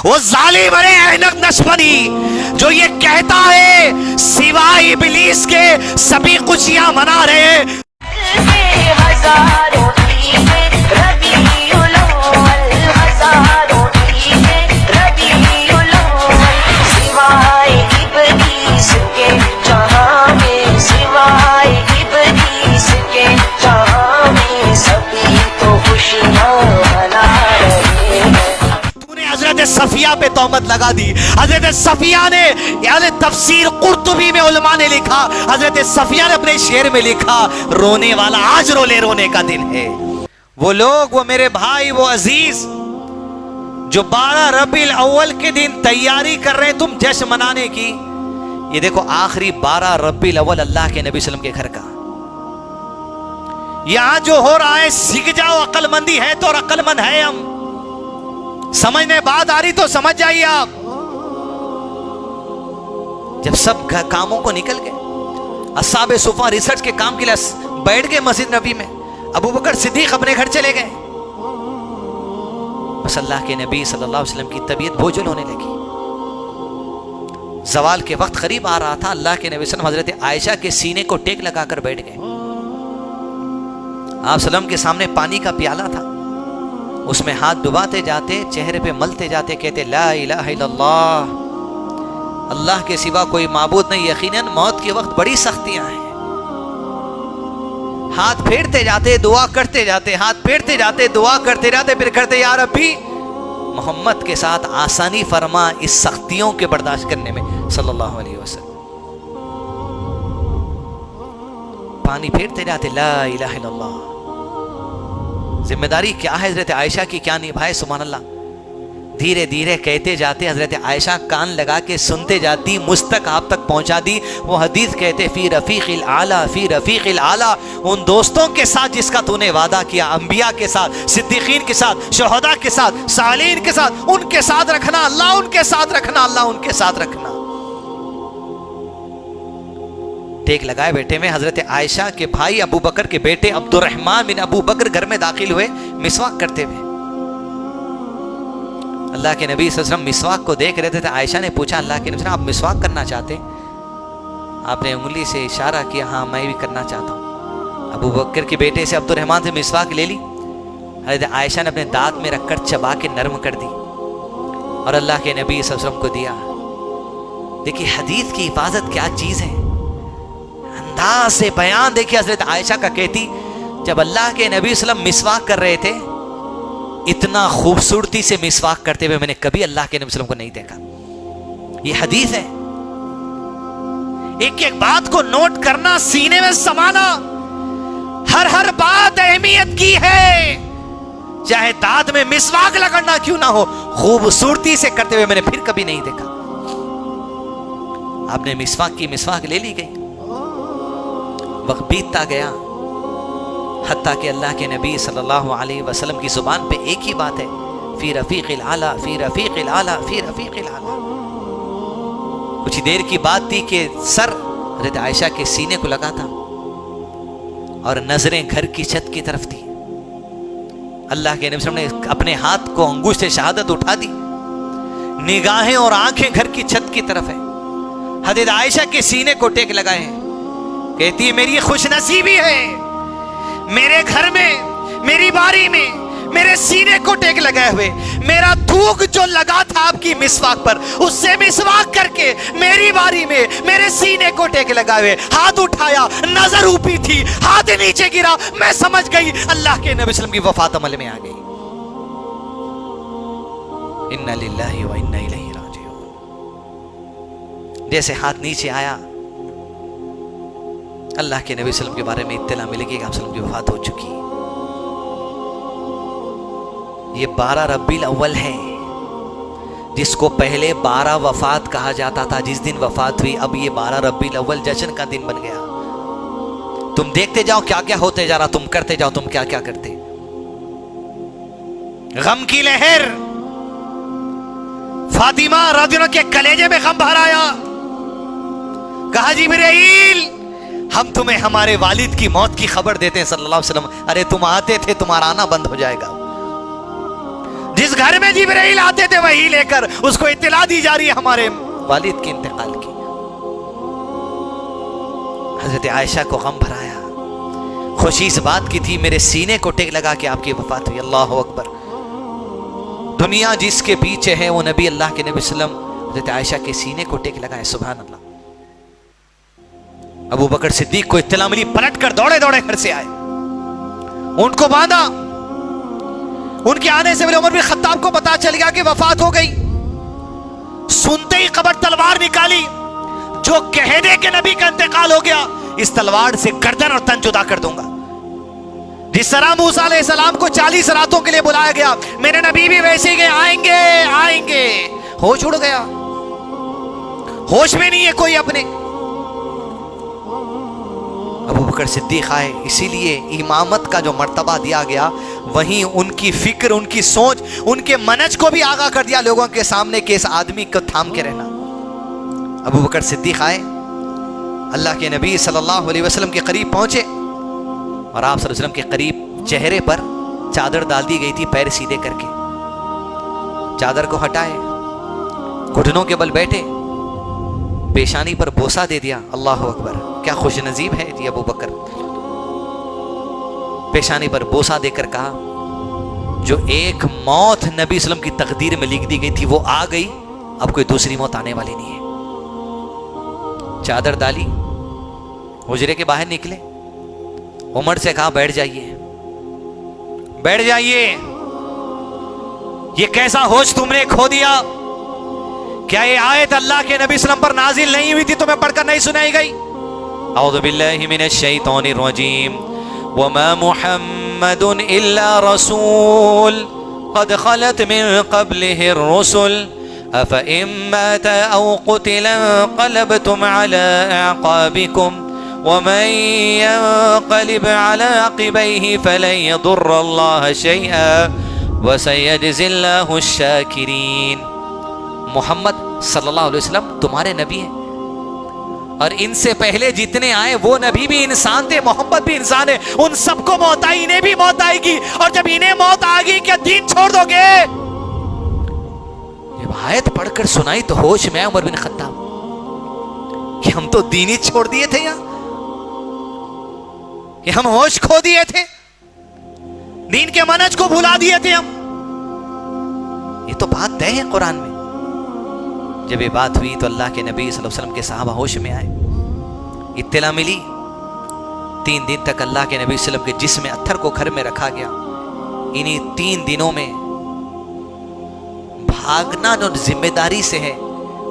वो जालिम अरे ऐनक नश्मनी जो ये कहता है सिवाय इब्लीस के सभी खुशियां मना रहे। सफिया पे तोहमत लगा दी। हजरत सफिया ने यानी तफसीर कुर्तुबी में उलमा ने लिखा, हजरत सफिया ने अपने शेर में लिखा, रोने वाला आज रोले रोने का दिन है। वो लोग, वो मेरे भाई, वो अजीज जो 12 रबीउल अव्वल के दिन तैयारी कर रहे हैं तुम जश्न मनाने की, ये देखो आखिरी 12 रबीउल अव्वल अल्लाह के नबी सल्लल्लाहु अलैहि वसल्लम के घर का यहां जो हो रहा है, सीख जाओ। अक्लमंदी है तो, और अक्लमंद है हम, समझने बात आ रही तो समझ जाइए आप। जब सब कामों को निकल गए, अस्हाबे सुफा रिसर्च के काम के लिए बैठ गए मस्जिद नबी में, अबू बकर सिद्दीक अपने घर चले गए। बस अल्लाह के नबी सल्लल्लाहु अलैहि वसल्लम की तबीयत बोझल होने लगी। ज़वाल के वक्त करीब आ रहा था। अल्लाह के नबी सल्लल्लाहु अलैहि वसल्लम हजरत आयशा के सीने को टेक लगाकर बैठ गए। आप सल्लम के सामने पानी का प्याला था, उसमें हाथ डुबाते जाते, चेहरे पे मलते जाते, कहते ला इलाहा इल्लल्लाह, अल्लाह के सिवा कोई माबूद नहीं, यकीनन मौत के वक्त बड़ी सख्तियां हैं। हाथ फेरते जाते, दुआ करते जाते, हाथ फेरते जाते, दुआ करते जाते, फिर करते या रब्बी मोहम्मद के साथ आसानी फरमा इस सख्तियों के बर्दाश्त करने में सल्लल्लाहु अलैहि वसल्लम। पानी फेरते जाते, ला इलाहा इल्लल्लाह। जिम्मेदारी क्या है हजरत आयशा की, क्या निभाए, सुभान अल्लाह। धीरे धीरे कहते जाते, हजरत आयशा कान लगा के सुनते जाती, मुझ तक आप तक पहुंचा दी वो हदीस। कहते फी रफीक़िल आला, फी रफीक़िल आला, उन दोस्तों के साथ जिसका तूने वादा किया, अंबिया के साथ, सिद्दीकीन के साथ, शुहदा के साथ, सालीन के साथ, उनके साथ रखना अल्लाह, उनके साथ रखना अल्लाह, उनके साथ रखना। टेक लगाए बैठे में हजरत आयशा के भाई अबू बकर के बेटे अब्दुर्रहमान बिन अबू बकर घर में दाखिल हुए मिसवाक करते हुए। अल्लाह के नबी सल्लल्लाहु अलैहि वसल्लम मिसवाक को देख रहे थे। आयशा ने पूछा, अल्लाह के नबी आप मिसवाक करना चाहते? आपने उंगली से इशारा किया, हाँ मैं भी करना चाहता हूँ। अबू बकर के बेटे से अब्दुर्रहमान से मिसवाक ले ली। हजरत आयशा ने अपने दांत में रखकर चबा के नरम कर दी और अल्लाह के नबी सल्लल्लाहु अलैहि वसल्लम को दिया। देखिए हदीस की हिफाजत क्या चीज है, अंदाज से बयान देखिए। हजरत आयशा का कहती, जब अल्लाह के नबी सल्लल्लाहु अलैहि वसल्लम मिसवाक कर रहे थे, इतना खूबसूरती से मिसवाक करते हुए मैंने कभी अल्लाह के नबी सल्लल्लाहु अलैहि वसल्लम को नहीं देखा। ये हदीस है। एक एक बात को नोट करना, सीने में समाना, हर हर बात अहमियत की है। चाहे दांत में मिसवाक लगना क्यों ना हो, खूबसूरती से करते हुए मैंने फिर कभी नहीं देखा। आपने मिसवाक की, मिसवाक ले ली गई। वक्त बीतता गया, हत्ता कि अल्लाह के नबी सल्लल्लाहु अलैहि वसल्लम की जुबान पे एक ही बात है, फी रफीक़िल आला, फी रफीक़िल आला, फी रफीक़िल आला। कुछ देर की बात थी कि सर हज़रत आयशा के सीने को लगा था और नजरें घर की छत की तरफ थी। अल्लाह के नबी सल्लल्लाहु अलैहि वसल्लम ने अपने हाथ को अंगूठ से शहादत उठा दी, निगाहें और आंखें घर की छत की तरफ है। हज़रत आयशा के सीने को टेक लगाए हैं। कहती है मेरी खुशनसीबी है, मेरे घर में, मेरी बारी में मेरे सीने को टेक लगाए हुए, मेरा थूक जो लगा था आपकी मिसवाक पर, उससे मिसवाक करके मेरी बारी में मेरे सीने को टेक लगाए हुए, हाथ उठाया, नजर ऊपी थी, हाथ नीचे गिरा, मैं समझ गई अल्लाह के नबी सल्लल्लाहु अलैहि वसल्लम की वफात अमल में आ गई। इन्ना लिल्लाहि व इन्ना इलैहि राजिऊन। जैसे हाथ नीचे आया, अल्लाह के नबी सल्लल्लाहु अलैहि वसल्लम के बारे में इत्तला मिलेगी कि आप सल्लल्लाहु अलैहि वसल्लम की वफात हो चुकी। ये 12 रबीउल अव्वल है, जिसको पहले 12 वफात कहा जाता था। जिस दिन वफात हुई, अब ये 12 रबीउल अव्वल जश्न का दिन बन गया। तुम देखते जाओ क्या क्या होते जा रहा, तुम करते जाओ तुम क्या क्या करते। गम की लहर, फातिमा रज़ियल्लाहु के कलेजे में गम भर आया। कहा जिब्रील हम तुम्हें हमारे वालिद की मौत की खबर देते हैं सल्लल्लाहु अलैहि वसल्लम। अरे तुम आते थे, तुम्हारा आना बंद हो जाएगा। जिस घर में जिब्राइल आते थे वही लेकर उसको इत्तला दी जा रही है हमारे वालिद के इंतकाल की। हजरत आयशा को गम भराया, खुशी इस बात की थी मेरे सीने को टेक लगा के आपकी वफात हुई। अल्लाह अकबर। दुनिया जिसके पीछे है वो नबी अल्लाह के नबी सल्लम हजरत आयशा के सीने को टेक लगाए। सुभान अल्लाह। अबू बकर सिद्दीक को इत्तला मिली, पलट कर दौड़े दौड़े घर से आए, उनको बांधा। उनके आने से पहले उमर बिन खत्ताब को पता चल गया कि वफात हो गई। सुनते ही कबर तलवार निकाली, जो कह दे कि नबी का इंतकाल हो गया, इस तलवार से गर्दन और तन जुदा कर दूंगा। जिस तरह मूसा अलैहिस्सलाम को 40 रातों के लिए बुलाया गया, मेरे नबी भी वैसे ही गए, आएंगे आएंगे। होश उड़ गया, होश में नहीं है कोई अपने। अबू बकर सिद्दीक आए, इसीलिए इमामत का जो मर्तबा दिया गया वहीं उनकी फिक्र, उनकी सोच, उनके मनज को भी आगाह कर दिया लोगों के सामने कि इस आदमी को थाम के रहना। अबू बकर सिद्दीक आए, अल्लाह के नबी सल्लल्लाहु अलैहि वसल्लम के करीब पहुंचे और आप सल्लल्लाहु अलैहि वसल्लम के करीब चेहरे पर चादर डाल दी गई थी, पैर सीधे करके चादर को हटाए, घुटनों के बल बैठे, पेशानी पर बोसा दे दिया। अल्लाह अकबर, क्या खुश नसीब है जी अबू बकर। पेशानी पर बोसा देकर कहा, जो एक मौत नबी सल्लम की तकदीर में लिख दी गई थी वो आ गई, अब कोई दूसरी मौत आने वाली नहीं है। चादर डाली, हुजरे के बाहर निकले, उमर से कहा बैठ जाइए, बैठ जाइए। ये कैसा होश तुमने खो दिया? क्या ये आयत अल्लाह के नबी सल्लम पर नाजिल नहीं हुई थी, तुम्हें पढ़कर नहीं सुनाई गई? औज़ु बिल्लाहि मिनश शैतानिर रजीम। वमा मुहम्मदुन इल्ला रसूल क़द खलत मिन क़ब्लिहिर रुसुल अफ़इन मात औ क़ुतिला क़लबतुम अला अक़ाबिकुम वमन यन्क़लिब अला अक़बैहि फलन यदुर्रल्लाह शैअा वसयजज़िल्लाहु शाकिरीन। मोहम्मद सल्लल्लाहु अलैहि वसल्लम तुम्हारे नबी हैं और इनसे पहले जितने आए वो नबी भी इंसान थे, मोहम्मद भी इंसान है। उन सबको मौत आई, इन्हें भी मौत आएगी, और जब इन्हें मौत आ गई क्या दीन छोड़ दोगे? जब आयत पढ़कर सुनाई तो होश में उमर बिन खत्ताब कि हम तो दीन ही छोड़ दिए थे, यार कि हम होश खो दिए थे, दीन के मनज को भुला दिए थे हम। ये तो बात तय है कुरान में। जब ये बात हुई तो अल्लाह के नबी सल्लल्लाहु अलैहि वसल्लम के सहाबा होश में आए, इत्तला मिली। 3 दिन तक अल्लाह के नबी सल्लल्लाहु अलैहि वसल्लम के जिस्म अत्थर को घर में रखा गया। इन्हीं 3 दिनों में भागना जो जिम्मेदारी से है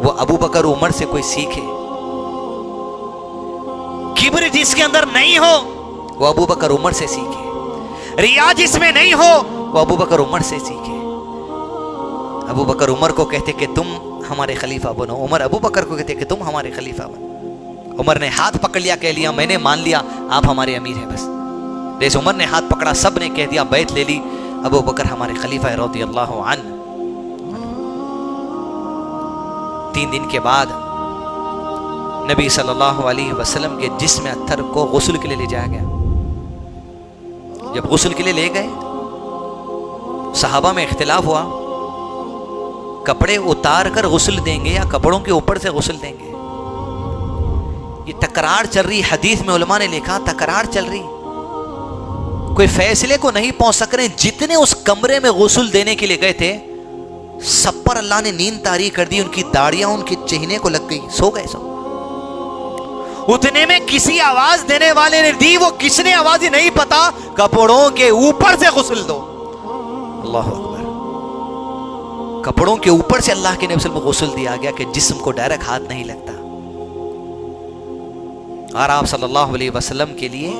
वो अबू बकर उमर से कोई सीखे। किब्र जिसके अंदर नहीं हो वो अबू बकर उमर से सीखे। रिया जिसमें नहीं हो वो अबू बकर उमर से सीखे। अबू बकर उमर को कहते कि तुम हमारे खलीफा बनो, उमर अबू बकर को कहते कि तुम हमारे खलीफा बनो। उमर ने हाथ पकड़ लिया, कह लिया मैंने मान लिया आप हमारे अमीर हैं बस। जैसे उमर ने हाथ पकड़ा, सब ने कह दिया बैत ले ली, अबू बकर हमारे खलीफा है रज़ियल्लाहु अन्हु। 3 दिन के बाद नबी सल्लल्लाहु अलैहि वसल्लम के जिस्म अत्थर को गुस्ल के लिए ले जाया गया। जब गुस्ल के लिए ले गए, सहाबा में इख्तिलाफ हुआ, कपड़े उतार कर गुस्ल देंगे या कपड़ों के ऊपर से गुस्ल देंगे। ये तकरार चल रही, हदीस में उलमा ने लिखा तकरार चल रही, कोई फैसले को नहीं पहुंच सक रहे। जितने उस कमरे में गुस्ल देने के लिए गए थे सब पर अल्लाह ने नींद तारी कर दी, उनकी दाढ़ियां उनके चेहरे को लग गई, सो गए सब। उतने में किसी आवाज देने वाले ने दी, वो किसने आवाज ही नहीं पता, कपड़ों के ऊपर से गुस्ल दो। अल्लाह अकबर। कपड़ों के ऊपर से अल्लाह के नबी सल्लल्लाहु अलैहि वसल्लम को गुस्ल दिया गया कि जिस्म को डायरेक्ट हाथ नहीं लगता। और आप सल्लल्लाहु अलैहि वसल्लम के लिए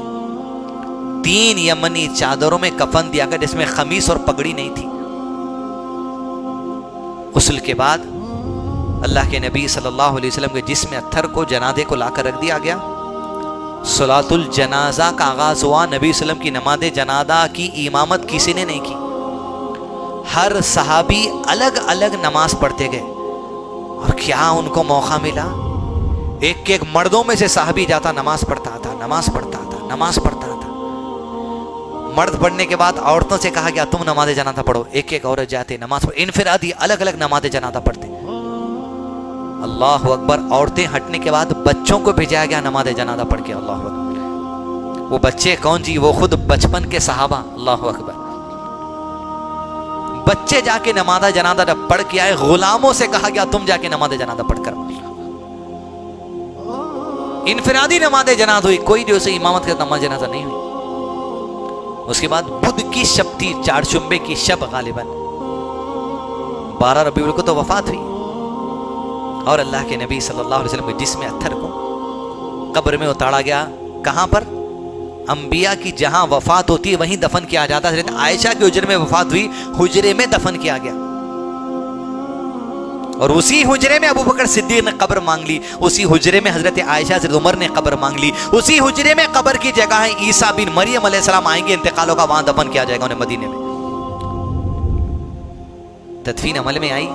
3 यमनी चादरों में कफन दिया गया जिसमें खमीस और पगड़ी नहीं थी। गुस्ल के बाद अल्लाह के नबी सल्लल्लाहु अलैहि वसल्लम के जिस्म अत्थर को जनाजे को लाकर रख दिया गया। सलातुल जनाजा का आगाज हुआ। नबी सल्लम की नमाज़े जनाजा की इमामत किसी ने नहीं की, हर सहाबी अलग अलग नमाज पढ़ते गए। और क्या उनको मौका मिला, एक एक मर्दों में से सहाबी जाता नमाज पढ़ता था, नमाज पढ़ता था, नमाज पढ़ता था। मर्द पढ़ने के बाद औरतों से कहा गया तुम नमाज जनाजा पढ़ो। एक एक औरत जाते नमाज पढ़, इनफिरादी अलग अलग नमाज जनाजा पढ़ते। अल्लाह अकबर। औरतें हटने के बाद बच्चों को भेजा गया नमाज जनाजा पढ़ के। अल्लाह अकबर। वो बच्चे कौन जी? वो खुद बचपन के सहाबा। अल्लाह अकबर। बच्चे जाके नमाज जनाजा पढ़ के आए। गुलामों से कहा गया तुम जाके नमाज जनाजा पढ़कर। इनफिरादी नमाज जनाजा हुई, कोई जो से इमामत का नमाज जनाजा नहीं हुई। उसके बाद बुध की शब थी, चारशुम्बे की शब, गालिबन 12 रबीउल को तो वफात हुई। और अल्लाह के नबी सल्लल्लाहु अलैहि वसल्लम के जिस्म अत्थर को कब्र में उतारा गया। कहां पर? अंबिया की जहां वफात होती है वहीं दफन किया जाता है। आयशा के हुजरे में वफात हुई, हुजरे में दफन किया गया। और उसी हुजरे में अबू बकर सिद्दीक ने कब्र मांग ली। उसी हुजरे में हजरत आयशा हजरत उमर ने कब्र मांग ली। उसी हुजरे में कब्र की जगह है। ईसा बिन मरियम अलैहिस्सलाम आएंगे, इंतकालों का वहां दफन किया जाएगा उन्हें मदीने में। तदफीन अमल में आई।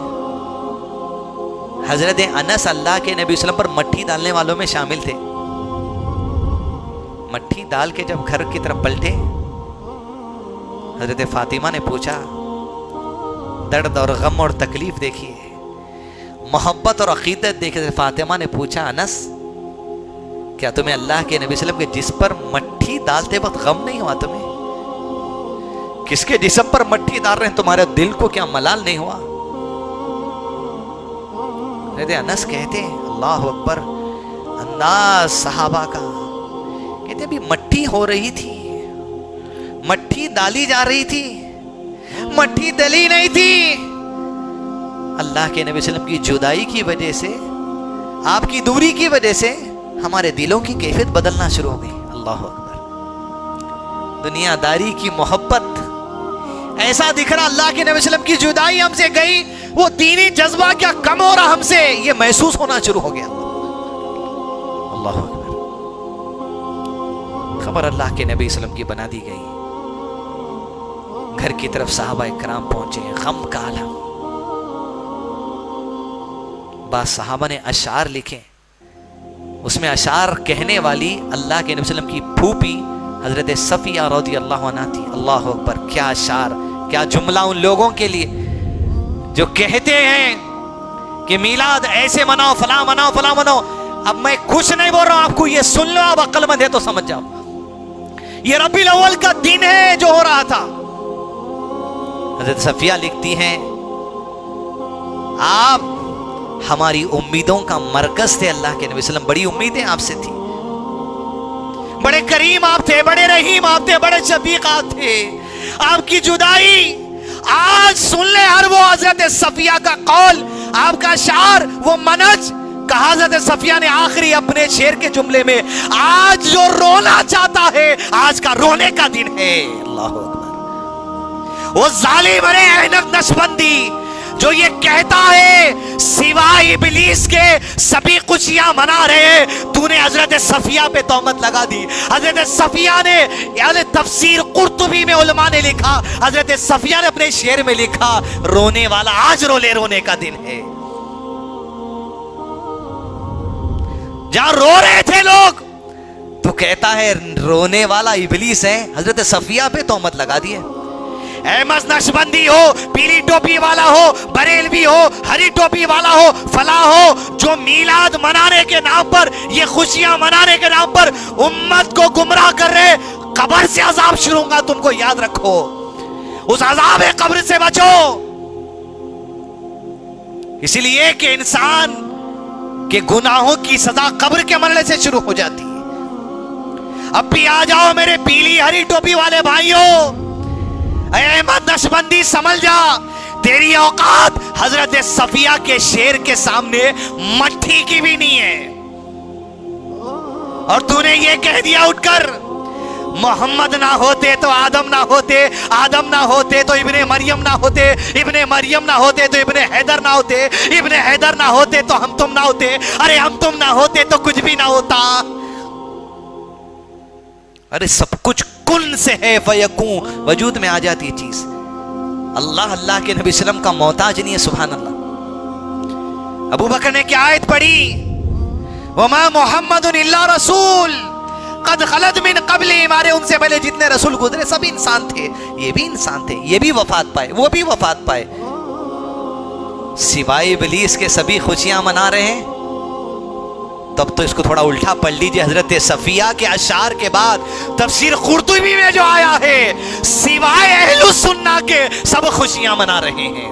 हजरत अनस अल्लाह के नबी वसल्लम पर मट्टी डालने वालों में शामिल थे। मट्टी डाल के जब घर की तरफ पलटे, हजरत फातिमा ने पूछा, दर्द और गम और तकलीफ देखिए, मोहब्बत और अकीदत देखे। फातिमा ने पूछा, अनस क्या तुम्हें अल्लाह के नबी वसल्लम के जिस्म पर मट्टी डालते वक्त गम नहीं हुआ? तुम्हें किसके जिस्म पर मट्टी डाल रहे हैं, तुम्हारे दिल को क्या मलाल नहीं हुआ? अनस कहते, अल्लाह अकबर, अंदाज सहाबा का। कहते अभी मट्टी हो रही थी, मट्टी डाली जा रही थी, मट्टी डली नहीं थी। अल्लाह के नबी वसल्लम की जुदाई की वजह से, आपकी दूरी की वजह से हमारे दिलों की कैफियत बदलना शुरू हो गई। अल्लाह अकबर। दुनियादारी की मोहब्बत, ऐसा दिख रहा अल्लाह के नबी वसल्लम की जुदाई हमसे गई, वो दीनी जज्बा क्या कम हो रहा हमसे, ये महसूस होना शुरू हो गया। अल्लाह अकबर। खबर अल्लाह के नबी वसल्लम की बना दी गई। घर की तरफ साहबा इकराम पहुंचे, गम का आलम। बाद साहबा ने अशार लिखे, उसमें अशार कहने वाली अल्लाह के नबी वसल्लम की फूफी हजरत सफिया रज़ी अल्लाह अन्हा थी। अल्लाह अकबर। क्या अशार, क्या जुमला उन लोगों के लिए जो कहते हैं कि मीलाद ऐसे मनाओ, फला मनाओ, फला मनाओ। अब मैं कुछ नहीं बोल रहा हूं, आपको ये सुन लो, आप अक्लमंद है तो समझ जाओ। ये रबीउल अव्वल का दिन है जो हो रहा था। हजरत सफिया लिखती हैं, आप हमारी उम्मीदों का मरकज थे। अल्लाह के नबी वसल्लम, बड़ी उम्मीदें आपसे थी, बड़े करीम आप थे, बड़े रहीम आप थे, बड़े शफीक आप थे। आपकी जुदाई आज सुन ले हर वो हजरत सफिया का कौल, आपका शार, वो मनज। कहा हजरत सफिया ने आखिरी अपने शेर के जुमले में, आज जो रोना चाहता है आज का रोने का दिन है। अल्लाह अकबर। वो जालिम अरे अहनक नशबंदी जो ये कहता है सिवाय इब्लीस के सभी खुशियां मना रहे, तूने हजरत सफिया पे तोहमत लगा दी। हजरत सफिया ने, यानी तफसीर कुर्तुबी में उलमा ने लिखा, हजरत सफिया ने अपने शेर में लिखा, रोने वाला आज रोले, रोने का दिन है। जहां रो रहे थे लोग तो कहता है रोने वाला इब्लीस है। हजरत सफिया पे तोहमत लगा दिए। अहमद नक्शबंदी हो, पीली टोपी वाला हो, बरेलवी हो, हरी टोपी वाला हो, फला हो, जो मीलाद मनाने के नाम पर, ये खुशियां मनाने के नाम पर उम्मत को गुमराह कर रहे, कब्र से अजाब शुरू होगा, तुमको याद रखो। उस अजाब कब्र से बचो। इसलिए कि इंसान के गुनाहों की सजा कब्र के मरने से शुरू हो जाती है। अब भी आ जाओ मेरे पीली हरी टोपी वाले भाइयों, अहमद नक्शबंदी समझ जा, तेरी औकात हजरत सफिया के शेर के सामने मट्टी की भी नहीं है। और तूने ये कह दिया उठकर, मोहम्मद ना होते तो आदम ना होते, आदम ना होते तो इब्ने मरियम ना होते, इब्ने मरियम ना होते तो इब्ने हैदर ना होते, इब्ने हैदर ना होते तो हम तुम ना होते, अरे हम तुम ना होते तो कुछ भी ना होता। अरे सब कुछ कुन से है, फयकून, वजूद में आ जाती है चीज। अल्लाह अल्लाह के नबी सल्लम का मोहताज नहीं है। सुभान अल्लाह। अबू बकर ने क्या आयत पढ़ी, वमा मुहम्मदुन इल्ला रसूल कद खलद मिन क़ब्ली, हमारे उनसे पहले जितने रसूल गुजरे सब इंसान थे, ये भी इंसान थे, ये भी वफात पाए, वो भी वफात पाए, सिवाय इब्लीस के सभी खुशियां मना रहे हैं। तब तो इसको थोड़ा उल्टा पढ़ लीजिए। हजरत सफिया के अशार के बाद तफसीर कुर्तुबी में जो आया है, सिवाय अहलुस सुन्ना के सब खुशियां मना रहे हैं।